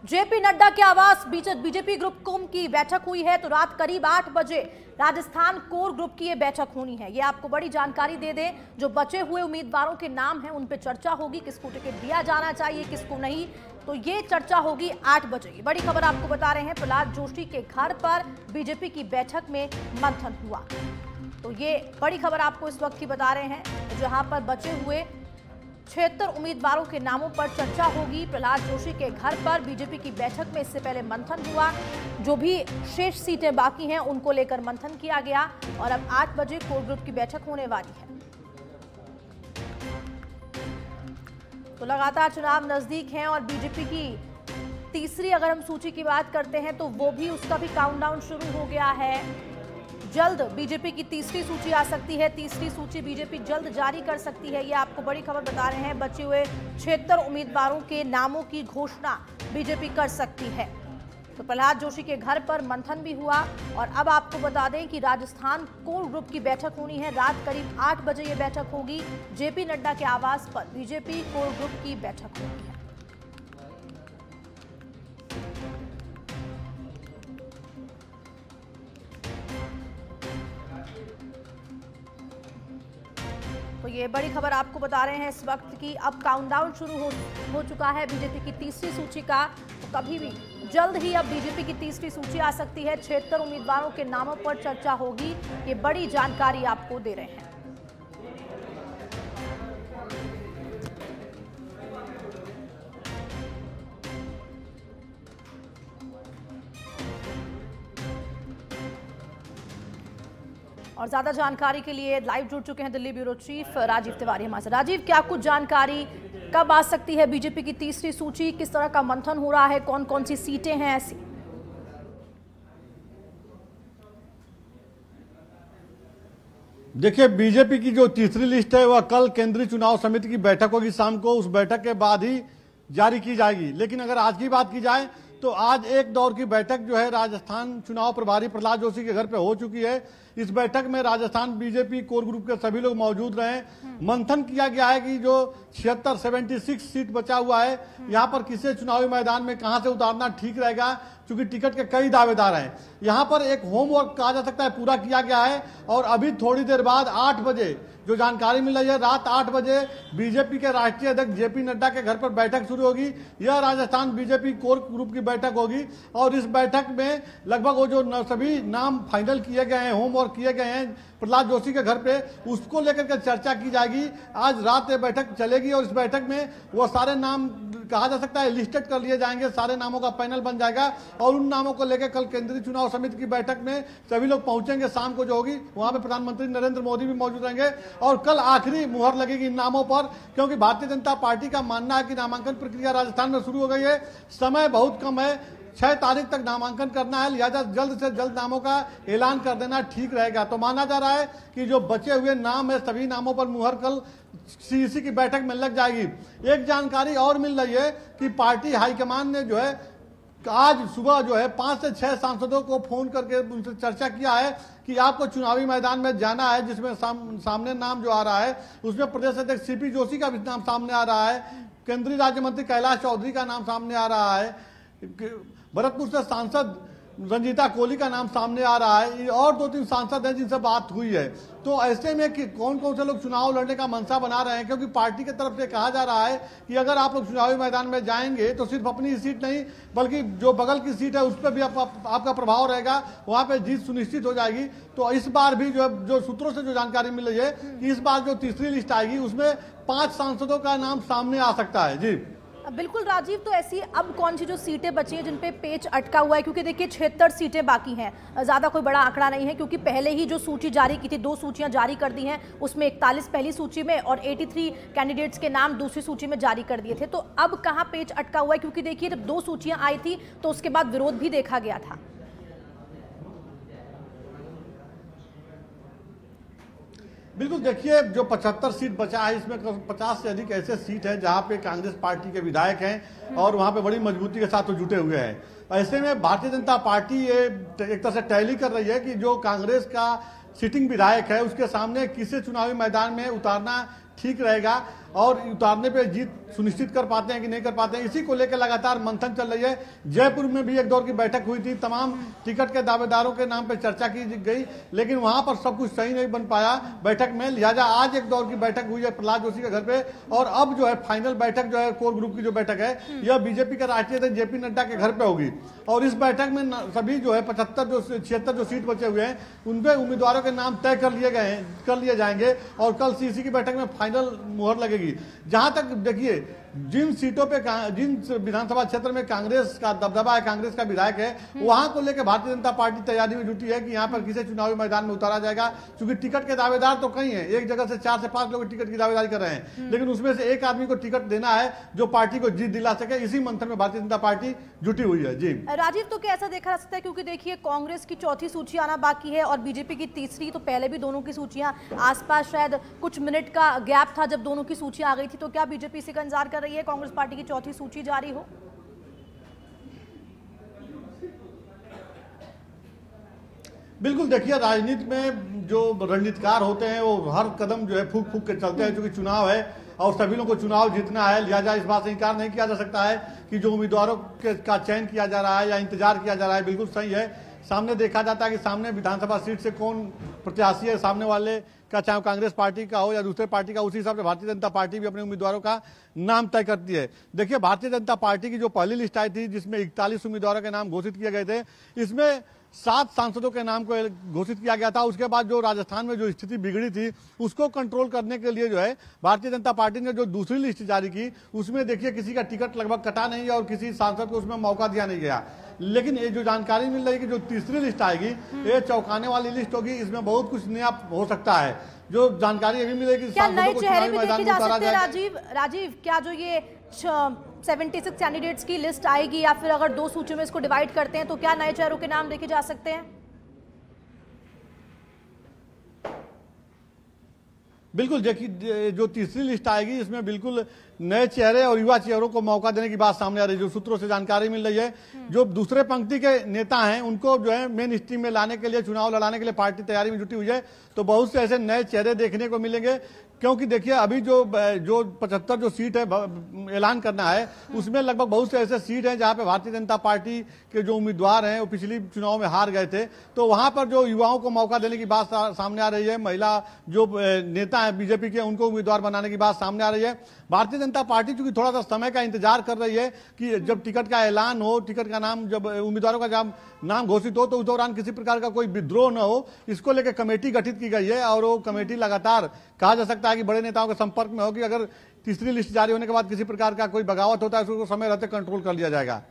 JP Nadda के आवास BJP group कुम की बैठक हुई है। तो रात करीब 8 बजे राजस्थान कोर ग्रुप की ये बैठक होनी है। ये आपको बड़ी जानकारी दे दें, जो बचे हुए उम्मीदवारों के नाम हैं उन पे चर्चा होगी, किसको टिकट दिया जाना चाहिए किसको नहीं, तो ये चर्चा होगी 8 बजे। ये बड़ी खबर आपको बता रहे हैं, प्रहलाद जोशी के घर पर बीजेपी की बैठक में मंथन हुआ। तो ये बड़ी खबर आपको इस वक्त की बता रहे हैं, जहां पर बचे हुए 76 उम्मीदवारों के नामों पर चर्चा होगी। प्रहलाद जोशी के घर पर बीजेपी की बैठक में इससे पहले मंथन हुआ। जो भी शेष सीटें बाकी हैं उनको लेकर मंथन किया गया और अब 8 बजे कोर ग्रुप की बैठक होने वाली है। तो लगातार चुनाव नजदीक हैं और बीजेपी की तीसरी अगर हम सूची की बात करते हैं तो वो भी उसका भी काउंटडाउन शुरू हो गया है। जल्द बीजेपी की तीसरी सूची आ सकती है। तीसरी सूची बीजेपी जल्द जारी कर सकती है, ये आपको बड़ी खबर बता रहे हैं। बचे हुए 76 उम्मीदवारों के नामों की घोषणा बीजेपी कर सकती है। तो प्रहलाद जोशी के घर पर मंथन भी हुआ और अब आपको बता दें कि राजस्थान कोर ग्रुप की बैठक होनी है। रात करीब 8 बजे ये बैठक होगी। जेपी नड्डा के आवास पर बीजेपी कोर ग्रुप की बैठक होनी है। तो ये बड़ी खबर आपको बता रहे हैं इस वक्त की अब काउंटडाउन शुरू हो चुका है बीजेपी की तीसरी सूची का। तो कभी भी जल्द ही अब बीजेपी की तीसरी सूची आ सकती है। 76 उम्मीदवारों के नामों पर चर्चा होगी, ये बड़ी जानकारी आपको दे रहे हैं। और ज्यादा जानकारी के लिए लाइव जुड़ चुके हैं दिल्ली ब्यूरो चीफ राजीव तिवारी हमारे साथ। राजीव, क्या कुछ जानकारी, कब आ सकती है बीजेपी की तीसरी सूची, किस तरह का मंथन हो रहा है, कौन कौन सी सीटें हैं ऐसी? देखिए, बीजेपी की जो तीसरी लिस्ट है वह कल केंद्रीय चुनाव समिति की बैठक होगी शाम को। उस बैठक के बाद ही जारी की जाएगी। लेकिन अगर आज की बात की जाए तो आज एक दौर की बैठक जो है राजस्थान चुनाव प्रभारी प्रहलाद जोशी के घर पे हो चुकी है। इस बैठक में राजस्थान बीजेपी कोर ग्रुप के सभी लोग मौजूद रहे। मंथन किया गया है कि जो 76 सीट बचा हुआ है, यहाँ पर किसे चुनावी मैदान में कहां से उतारना ठीक रहेगा, क्योंकि टिकट के कई दावेदार हैं। यहाँ पर एक होमवर्क कहा जा सकता है पूरा किया गया है और अभी थोड़ी देर बाद 8 बजे जो जानकारी मिल रही है, रात 8 बजे बीजेपी के राष्ट्रीय अध्यक्ष जेपी नड्डा के घर पर बैठक शुरू होगी। यह राजस्थान बीजेपी कोर ग्रुप की बैठक होगी और इस बैठक में लगभग वो जो सभी नाम फाइनल किए गए हैं, होमवर्क किए गए हैं प्रहलाद जोशी के घर पे, उसको लेकर के चर्चा की जाएगी। आज रात ये बैठक चलेगी और इस बैठक में वो सारे नाम कहा जा सकता है लिस्टेड कर लिए जाएंगे, सारे नामों का पैनल बन जाएगा और उन नामों को लेकर कल केंद्रीय चुनाव समिति की बैठक में सभी लोग पहुंचेंगे। शाम को जो होगी वहां पे प्रधानमंत्री नरेंद्र मोदी भी मौजूद रहेंगे और कल आखिरी मुहर लगेगी इन नामों पर, क्योंकि भारतीय जनता पार्टी का मानना है कि नामांकन प्रक्रिया राजस्थान में शुरू हो गई है, समय बहुत कम है, 6 तारीख तक नामांकन करना है, लिहाजा जल्द से जल्द नामों का ऐलान कर देना ठीक रहेगा। तो माना जा रहा है कि जो बचे हुए नाम है सभी नामों पर मुहर कल सीईसी की बैठक में लग जाएगी। एक जानकारी और मिल रही है कि पार्टी हाईकमान ने जो है आज सुबह जो है 5 से 6 सांसदों को फोन करके उनसे चर्चा किया है कि आपको चुनावी मैदान में जाना है, जिसमें सामने नाम जो आ रहा है उसमें प्रदेश अध्यक्ष सीपी जोशी का भी नाम सामने आ रहा है, केंद्रीय राज्य मंत्री कैलाश चौधरी का नाम सामने आ रहा है, भरतपुर से सांसद रंजीता कोहली का नाम सामने आ रहा है और 2-3 सांसद हैं जिनसे बात हुई है। तो ऐसे में कि कौन कौन से लोग चुनाव लड़ने का मंशा बना रहे हैं, क्योंकि पार्टी की तरफ से कहा जा रहा है कि अगर आप लोग चुनावी मैदान में जाएंगे तो सिर्फ अपनी सीट नहीं बल्कि जो बगल की सीट है उस पर भी आपका प्रभाव रहेगा, वहां पे जीत सुनिश्चित हो जाएगी। तो इस बार भी जो सूत्रों से जो जानकारी मिल रही है कि इस बार जो तीसरी लिस्ट आएगी उसमें 5 सांसदों का नाम सामने आ सकता है। जी बिल्कुल राजीव, तो ऐसी अब कौन सी जो सीटें बची हैं जिन पे पेच अटका हुआ है, क्योंकि देखिए 76 सीटें बाकी हैं, ज़्यादा कोई बड़ा आंकड़ा नहीं है, क्योंकि पहले ही जो सूची जारी की थी, 2 सूचियां जारी कर दी हैं, उसमें 41 पहली सूची में और 83 कैंडिडेट्स के नाम दूसरी सूची में जारी कर दिए थे। तो अब कहाँ पेच अटका हुआ है, क्योंकि देखिए जब 2 सूचियां आई थी तो उसके बाद विरोध भी देखा गया था। बिल्कुल, देखिए जो 75 सीट बचा है इसमें 50 से अधिक ऐसे सीट हैं जहां पे कांग्रेस पार्टी के विधायक हैं और वहां पे बड़ी मजबूती के साथ वो जुटे हुए हैं। ऐसे में भारतीय जनता पार्टी ये एक तरह से टैली कर रही है कि जो कांग्रेस का सिटिंग विधायक है उसके सामने किसे चुनावी मैदान में उतारना ठीक रहेगा। और उतारने पे जीत सुनिश्चित कर पाते हैं कि नहीं कर पाते हैं, इसी को लेकर लगातार मंथन चल रही है। जयपुर में भी एक दौर की बैठक हुई थी, तमाम टिकट के दावेदारों के नाम पर चर्चा की गई, लेकिन वहां पर सब कुछ सही नहीं बन पाया बैठक में। लिहाजा आज एक दौर की बैठक हुई है प्रहलाद जोशी के घर पे, और अब जो है फाइनल बैठक जो है कोर ग्रुप की जो बैठक है यह बीजेपी के राष्ट्रीय अध्यक्ष जेपी नड्डा के घर पे होगी। और इस बैठक में सभी जो है 76 जो सीट बचे हुए हैं उनपे उम्मीदवारों के नाम तय कर लिए जाएंगे, और कल सीसी की बैठक में फाइनल मुहर लगेगी। जहां तक देखिए जिन सीटों पे जिन विधानसभा क्षेत्र में कांग्रेस का दबदबा है, कांग्रेस का विधायक है, वहां को लेकर भारतीय जनता पार्टी तैयारी में जुटी है कि यहां पर किसे चुनावी मैदान में उतारा जाएगा, क्योंकि टिकट के दावेदार तो कई हैं, एक जगह से 4 से 5 लोग टिकट की दावेदारी कर रहे हैं, लेकिन उसमें से एक आदमी को टिकट देना है जो पार्टी को जीत दिला सके। इसी मंथन में भारतीय जनता पार्टी जुटी हुई है। जी राजीव, तो क्या ऐसा देखा जा सकता है, क्योंकि देखिए कांग्रेस की चौथी सूची आना बाकी है और बीजेपी की तीसरी, तो पहले भी दोनों की सूचियां आसपास शायद कुछ मिनट का गैप था जब दोनों की सूची आ गई थी, तो क्या बीजेपी इसी का इंतजार कर रही है कांग्रेस पार्टी की चौथी सूची जारी हो? बिल्कुल, देखिए राजनीति में जो रणनीतिकार होते हैं वो हर कदम जो है फूक फूक के चलते हैं, क्योंकि चुनाव है और सभी लोगों को चुनाव जीतना है। लिहाजा इस बात से इनकार नहीं किया जा सकता है कि जो उम्मीदवारों का चयन किया जा रहा है या इंतजार किया जा रहा है बिल्कुल सही है। सामने देखा जाता है कि सामने विधानसभा सीट से कौन प्रत्याशी है सामने वाले का, चाहे कांग्रेस पार्टी का हो या दूसरे पार्टी का, उसी हिसाब से भारतीय जनता पार्टी भी अपने उम्मीदवारों का नाम तय करती है। देखिए भारतीय जनता पार्टी की जो पहली लिस्ट आई थी जिसमें 41 उम्मीदवारों के नाम घोषित किए गए थे, इसमें 7 सांसदों के नाम को घोषित किया गया था। उसके बाद जो राजस्थान में जो स्थिति बिगड़ी थी उसको कंट्रोल करने के लिए जो है भारतीय जनता पार्टी ने जो दूसरी लिस्ट जारी की उसमें देखिए किसी का टिकट लगभग कटा नहीं और किसी सांसद को उसमें मौका दिया नहीं गया। लेकिन ये जो जानकारी मिल रही है कि जो तीसरी लिस्ट आएगी ये चौंकाने वाली लिस्ट होगी, इसमें बहुत कुछ नया हो सकता है। जो जानकारी ये भी मिलेगी क्या नए चेहरे भी देखे जा सकते हैं राजीव, क्या जो ये 76 कैंडिडेट्स की लिस्ट आएगी या फिर अगर 2 सूचियों में इसको डिवाइड करते हैं तो क्या नए चेहरों के नाम देखे जा सकते हैं? बिल्कुल, देखिए जो तीसरी लिस्ट आएगी इसमें बिल्कुल नए चेहरे और युवा चेहरों को मौका देने की बात सामने आ रही है। जो सूत्रों से जानकारी मिल रही है, जो दूसरे पंक्ति के नेता हैं उनको जो है मेन स्ट्रीम में लाने के लिए, चुनाव लड़ाने के लिए पार्टी तैयारी में जुटी हुई है। तो बहुत से ऐसे नए चेहरे देखने को मिलेंगे, क्योंकि देखिए अभी जो 75 जो सीट है ऐलान करना है उसमें लगभग बहुत से ऐसे सीट हैं जहां पे भारतीय जनता पार्टी के जो उम्मीदवार हैं वो पिछली चुनाव में हार गए थे। तो वहां पर जो युवाओं को मौका देने की बात सामने आ रही है, महिला जो नेता है बीजेपी के उनको उम्मीदवार बनाने की बात सामने आ रही है। भारतीय जनता पार्टी चूंकि थोड़ा सा समय का इंतजार कर रही है कि जब टिकट का ऐलान हो, टिकट का नाम जब उम्मीदवारों का जब नाम घोषित हो तो उस दौरान किसी प्रकार का कोई विद्रोह न हो, इसको लेकर कमेटी गठित की गई है। और वो कमेटी लगातार कहा जा सकता है कि बड़े नेताओं के संपर्क में होगी। अगर तीसरी लिस्ट जारी होने के बाद किसी प्रकार का कोई बगावत होता है उसको समय रहते कंट्रोल कर लिया जाएगा।